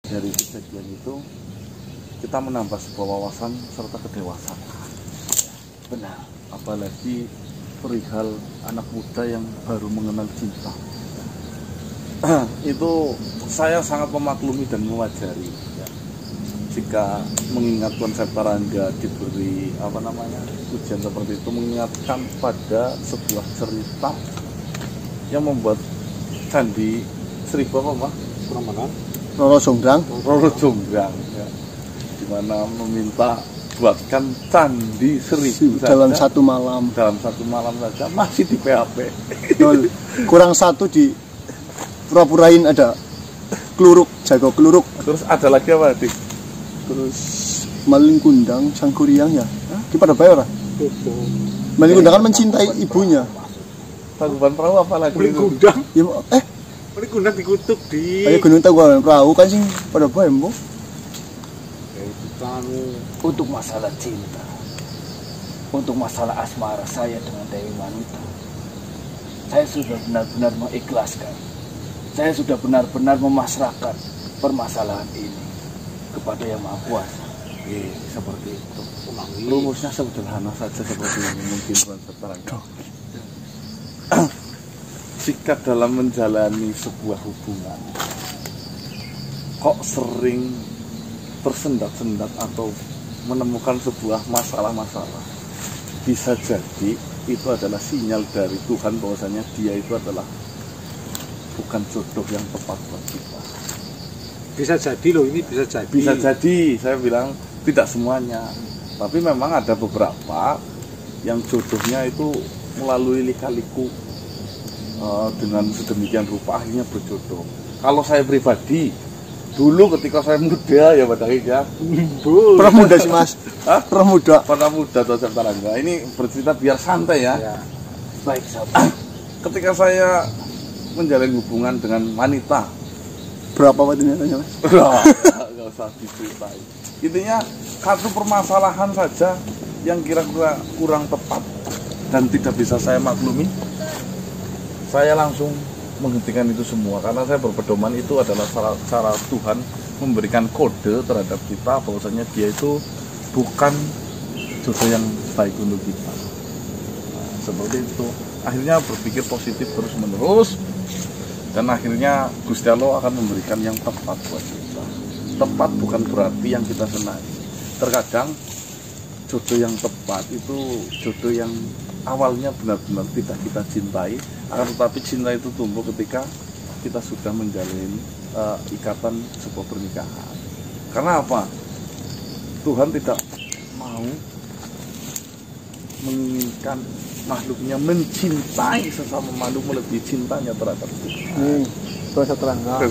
Dari kejadian itu kita menambah sebuah wawasan serta kedewasaan. Benar. Apalagi perihal anak muda yang baru mengenal cinta. Itu saya sangat memaklumi dan mewajari. Jika mengingat konsep Tarangga diberi ujian seperti itu, mengingatkan pada sebuah cerita yang membuat Candi Seribu apa, Pak? Roro Jonggrang. Roro Jonggrang, ya. Dimana meminta buatkan Candi Seribu dalam saja, satu malam. dalam satu malam saja masih di PHP. Kurang satu di pura-purain ada keluruk, jago keluruk. Terus ada lagi apa, Dik? Terus maling kundang Sangkuriang ya. Kita pada bayar lah. Maling kundang kan mencintai ibunya. Tangguban perahu apa lagi? Maling kundang. Ya, Maling kundang dikutuk di. Kayak gunung Tangguban perahu kan sing pada bayar, Bu. Untuk masalah cinta, untuk masalah asmara saya dengan Dewi Wanita, saya sudah benar-benar mengikhlaskan. Saya sudah benar-benar memasrahkan permasalahan ini kepada Yang Maha Kuasa. Seperti itu. Rumusnya sederhana saja seperti ini mungkin konsep Tarangga. Jika dalam menjalani sebuah hubungan kok sering tersendat-sendat atau menemukan sebuah masalah-masalah, bisa jadi itu adalah sinyal dari Tuhan bahwasanya dia itu adalah bukan jodoh yang tepat buat kita. Bisa jadi loh, ini bisa jadi. Bisa jadi, saya bilang tidak semuanya, tapi memang ada beberapa yang jodohnya itu melalui lika-liku dengan sedemikian rupa akhirnya berjodoh. Kalau saya pribadi dulu ketika saya muda ya Pak Dahi ya. Pernah muda sih Mas. Hah? Pernah muda tuh Tarangga. Ini bercerita biar santai ya. Baik sahabat. Ketika saya menjalin hubungan dengan wanita. Berapa waktu ini Mas? Nggak usah diceritain. Intinya satu permasalahan saja yang kira-kira kurang tepat dan tidak bisa saya maklumi, saya langsung menghentikan itu semua karena saya berpedoman itu adalah cara Tuhan memberikan kode terhadap kita bahwasanya dia itu bukan jodoh yang baik untuk kita. Nah, seperti itu. Akhirnya berpikir positif terus menerus dan akhirnya Gusti Allah akan memberikan yang tepat buat kita. Tepat bukan berarti yang kita senangi. Terkadang jodoh yang tepat itu jodoh yang awalnya benar-benar tidak kita cintai, akan tetapi cinta itu tumbuh ketika kita sudah menjalin ikatan sebuah pernikahan. Karena apa? Tuhan tidak mau menginginkan makhluknya mencintai sesama makhluk melebihi cintanya terhadap Tuhan. Konsep Tarangga.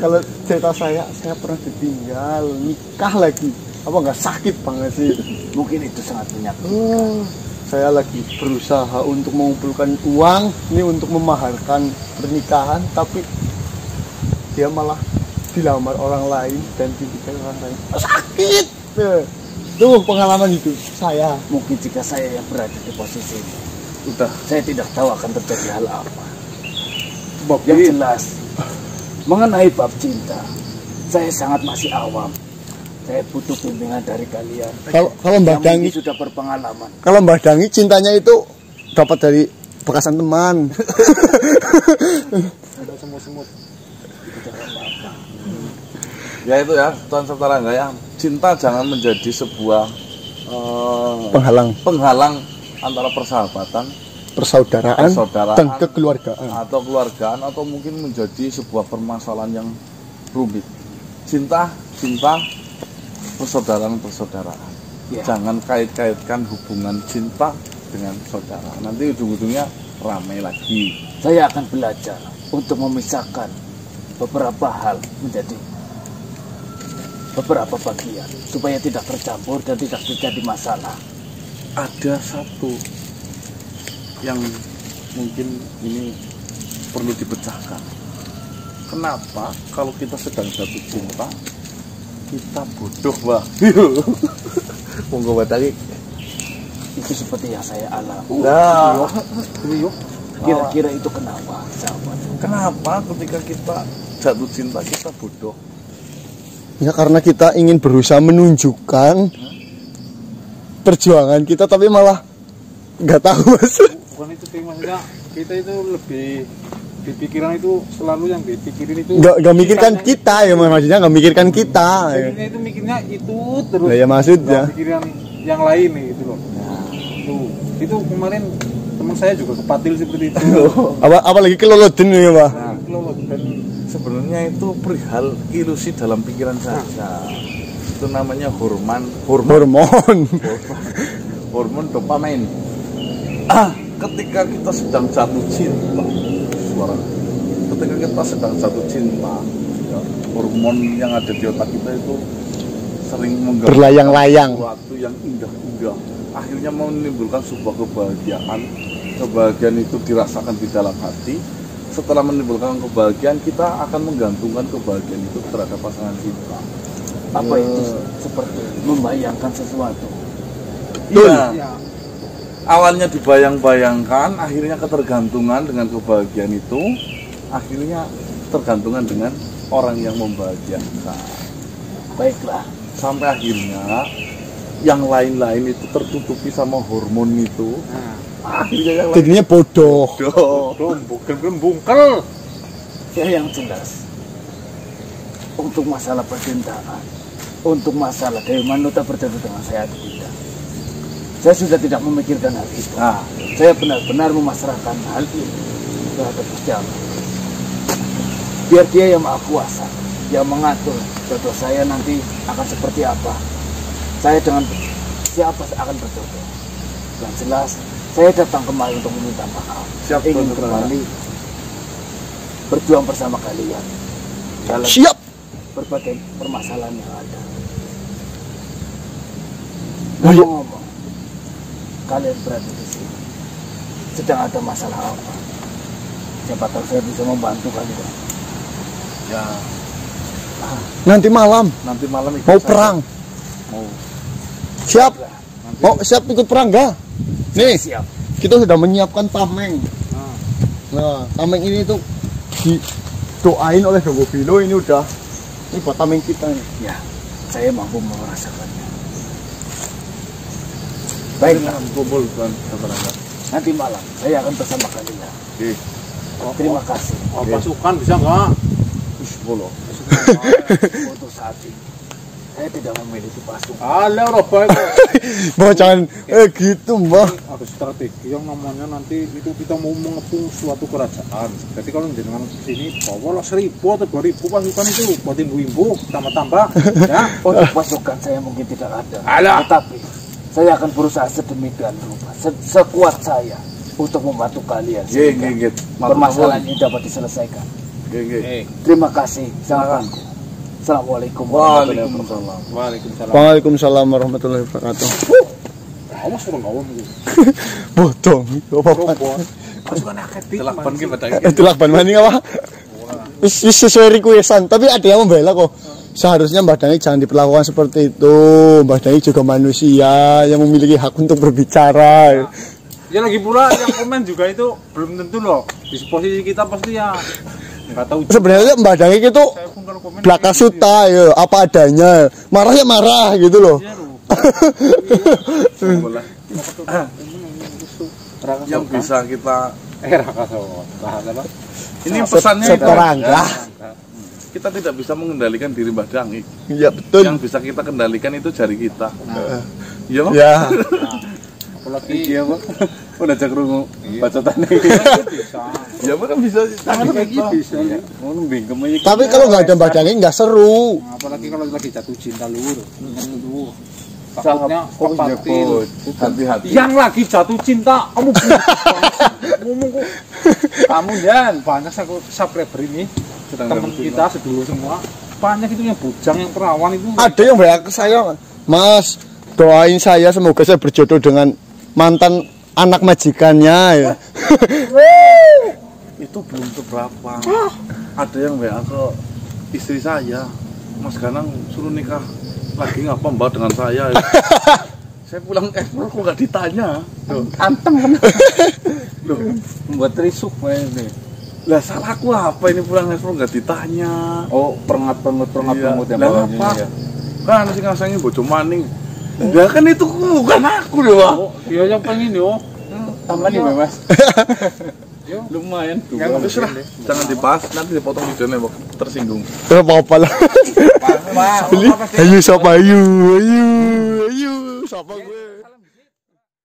Kalau cerita saya pernah ditinggal nikah lagi. Apa nggak sakit banget sih? Mungkin itu sangat menyakitkan. Saya lagi berusaha untuk mengumpulkan uang ini untuk memaharkan pernikahan, tapi dia malah dilamar orang lain dan ditinggal orang lain. Sakit. Itu pengalaman hidup saya. Mungkin jika saya yang berada di posisi ini, saya tidak tahu akan terjadi hal apa. Yang jelas mengenai bab cinta, saya sangat masih awam. Saya butuh bimbingan dari kalian. Kalau Mbah Dangi sudah berpengalaman. Kalau Mbah Dangi cintanya itu dapat dari bekasan teman. Ada semut-semut. Ya itu ya, konsep Tarangga ya. Cinta jangan menjadi sebuah penghalang antara persahabatan, persaudaraan dan kekeluargaan atau mungkin menjadi sebuah permasalahan yang rumit. Cinta persaudaraan ya. Jangan kait-kaitkan hubungan cinta dengan saudara, nanti ujung-ujungnya ramai lagi. Saya akan belajar untuk memisahkan beberapa hal menjadi beberapa bagian supaya tidak tercampur dan tidak terjadi masalah. Ada satu yang mungkin ini perlu dipecahkan. Kenapa kalau kita sedang jatuh cinta kita bodoh, Mbak? Monggo Mbak Tali. Itu seperti yang saya alami. Nah, kira-kira itu kenapa, sahabat? Kenapa ketika kita jatuh cinta kita bodoh? Ya karena kita ingin berusaha menunjukkan perjuangan kita, tapi malah nggak tahu Mas. Bukan itu sih maksudnya, kita itu lebih di pikiran itu selalu yang dipikirin itu Nggak mikirkan kita ya, maksudnya nggak mikirkan kita. Jadinya itu mikirnya itu terus. Nah, ya maksudnya. Nggak pikiran yang lain nih gitu loh. Itu kemarin teman saya juga kepatil seperti itu. Apalagi keloloden ya Pak. Nah, dan sebenarnya itu perihal ilusi dalam pikiran saja. Itu namanya hormon dopamin. Ketika kita sedang jatuh cinta, ketika kita sedang jatuh cinta, ya, hormon yang ada di otak kita itu sering berlayang-layang, sesuatu yang indah-indah, akhirnya menimbulkan sebuah kebahagiaan itu dirasakan di dalam hati. Setelah menimbulkan kebahagiaan, kita akan menggantungkan kebahagiaan itu terhadap pasangan kita. Apa itu seperti membayangkan sesuatu? Iya. Ya. Awalnya dibayang-bayangkan, akhirnya ketergantungan dengan kebahagiaan itu, akhirnya tergantungan dengan orang yang membahagiakan. Baiklah. Sampai akhirnya yang lain-lain itu tertutupi sama hormon itu. Akhirnya jadinya bodoh. Bungkel. Ya yang jelas, untuk masalah percintaan, untuk masalah Dewi Manuta berjodoh dengan saya atau tidak, saya sudah tidak memikirkan hal itu. Saya benar-benar memasrahkan hal ini terhadap Gusti Allah. Biar Dia yang Maha Kuasa yang mengatur jodoh saya nanti akan seperti apa. Saya dengan siapa akan berjodoh. Yang jelas, saya datang kemari untuk meminta maaf. Ingin kembali berjuang bersama kalian dalam berbagai permasalahan yang ada. Ngomong-ngomong, kalian berada di sini sedang ada masalah apa? Siapa tahu saya bisa membantu kalian. Ya. Nanti malam mau perang. Mau. Siap. Mau siap ikut perang gak? Nih, Siap. kita sudah menyiapkan tameng. Nah, tameng ini tuh didoain oleh Dogo Bilo, ini udah. Ini buat tameng kita nih. Ya, saya mampu merasakannya. Baiklah, kumpul kan. nanti malam saya akan bersama kalian. Terima kasih. Pasukan bisa nggak? Untuk saat ini saya tidak memiliki pasukan. Alah, Roba itu. Mbak jangan gitu Mbak. Ada strategi yang namanya nanti itu kita mau mengepung suatu kerajaan. Jadi kalau jenengan sini bawalah 1.000 atau 2.000 pasukan itu buat ibu-ibu tambah-tambah. Ya. Untuk pasukan saya mungkin tidak ada. Tetapi saya akan berusaha sedemikian rupa, sekuat saya untuk membantu kalian sehingga permasalahan ini dapat diselesaikan. Terima kasih. Assalamualaikum warahmatullahi wabarakatuh. Waalaikumsalam warahmatullahi wabarakatuh. Awas orang awam itu. Bodong. Apa-apa. Pasukan aktif. Telakban ki badai. Telakban maning apa? Wis sesuai requestan, tapi ada yang membela kok. Seharusnya Mbak Dani jangan diperlakukan seperti itu. Mbak Dani juga manusia yang memiliki hak untuk berbicara. Ya lagi pula yang komen juga itu belum tentu loh. Di posisi kita pasti ya nggak tahu. Sebenarnya Mbak Dani itu belaka suta ya, apa adanya. Marah ya marah gitu loh. Yang bisa kita ini pesannya seterangga. Kita tidak bisa mengendalikan diri Mbah Dangi. Iya betul. Yang bisa kita kendalikan itu jari kita. Iya, Pak? Ya. Apalagi iya, Pak. Udah cek rungu bacotannya. bisa. Ya, Pak, kan bisa tangan lagi bisa. Tapi kalau nggak ada Mbak Dani nggak seru. Apalagi kalau lagi jatuh cinta lur. Takutnya kepatil. Hati-hati. Yang lagi jatuh cinta, kamu ngomong kok. Kamu Jan, banyak subscriber ini. Teman kita sedulur semua banyak itu yang bujang, yang perawan itu. Ada yang banyak ke saya, Mas, doain saya semoga saya berjodoh dengan mantan anak majikannya ya. Itu belum seberapa. Ada yang WA ke istri saya, Mas Ganang suruh nikah lagi ngapa Mbak dengan saya ya. Saya pulang kok nggak ditanya. Anteng kan. Loh, membuat risuk ini. Lah salahku apa ini pulang ekspor nggak ditanya. Oh, perengat-perengut Iya. yang Lah bawahnya apa? ya. Kan si ngasangi bojo maning. Lah kan itu bukan aku deh, Pak. Oh, dia yang pengen yo. Tambah nih, Mas. Lumayan Yang dua. itu lah, jangan dibahas, nanti dipotong videonya Bok. Tersinggung. Tidak apa-apa lah. Pak, Ayo siapa ayo siapa gue.